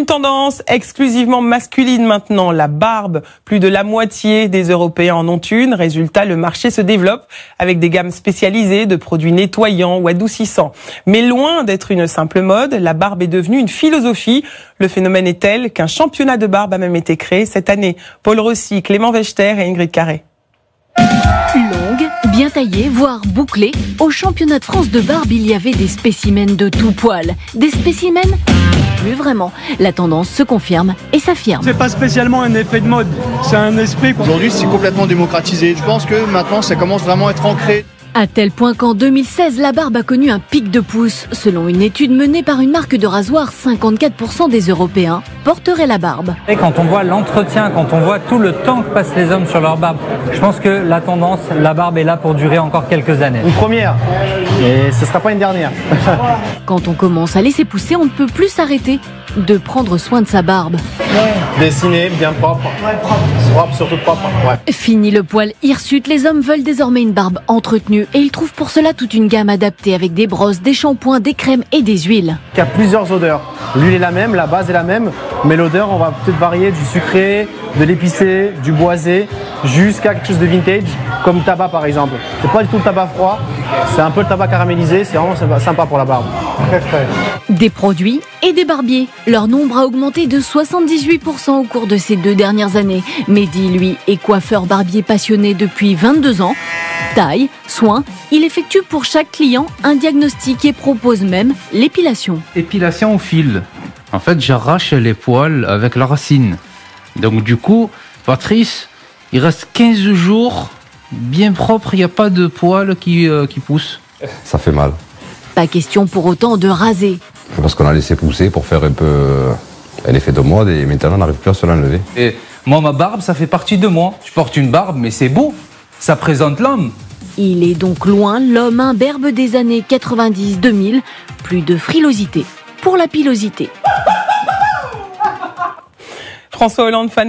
Une tendance exclusivement masculine maintenant, la barbe. Plus de la moitié des Européens en ont une. Résultat, le marché se développe avec des gammes spécialisées de produits nettoyants ou adoucissants. Mais loin d'être une simple mode, la barbe est devenue une philosophie. Le phénomène est tel qu'un championnat de barbe a même été créé cette année. Paul Rossi, Clément Vechter et Ingrid Carré. Longue, bien taillée, voire bouclée, au championnat de France de barbe, il y avait des spécimens de tout poil. Des spécimens ? Plus vraiment. La tendance se confirme et s'affirme. C'est pas spécialement un effet de mode, c'est un esprit. Aujourd'hui, c'est complètement démocratisé. Je pense que maintenant, ça commence vraiment à être ancré. À tel point qu'en 2016, la barbe a connu un pic de pouce. Selon une étude menée par une marque de rasoir, 54% des Européens porteraient la barbe. Et quand on voit l'entretien, quand on voit tout le temps que passent les hommes sur leur barbe, je pense que la tendance, la barbe est là pour durer encore quelques années. Une première, et ce ne sera pas une dernière. Quand on commence à laisser pousser, on ne peut plus s'arrêter de prendre soin de sa barbe. Dessiné, bien propre. Propre, surtout propre. Ouais. Fini le poil hirsute, les hommes veulent désormais une barbe entretenue et ils trouvent pour cela toute une gamme adaptée avec des brosses, des shampoings, des crèmes et des huiles. Il y a plusieurs odeurs. L'huile est la même, la base est la même, mais l'odeur, on va peut-être varier du sucré, de l'épicé, du boisé, jusqu'à quelque chose de vintage, comme le tabac par exemple. C'est pas du tout le tabac froid, c'est un peu le tabac caramélisé, c'est vraiment sympa pour la barbe. Très frais. Des produits et des barbiers. Leur nombre a augmenté de 78% au cours de ces 2 dernières années. Mehdi, lui, est coiffeur barbier passionné depuis 22 ans. Taille, soins, il effectue pour chaque client un diagnostic et propose même l'épilation. Épilation au fil. En fait, j'arrache les poils avec la racine. Donc du coup, Patrice, il reste 15 jours bien propre, il n'y a pas de poils qui poussent. Ça fait mal. Pas question pour autant de raser. C'est parce qu'on a laissé pousser pour faire un peu l'effet de mode et maintenant on n'arrive plus à se l'enlever. Et moi, ma barbe, ça fait partie de moi. Je porte une barbe, mais c'est beau. Ça présente l'homme. Il est donc loin l'homme imberbe des années 90-2000. Plus de frilosité pour la pilosité. François Hollande, fan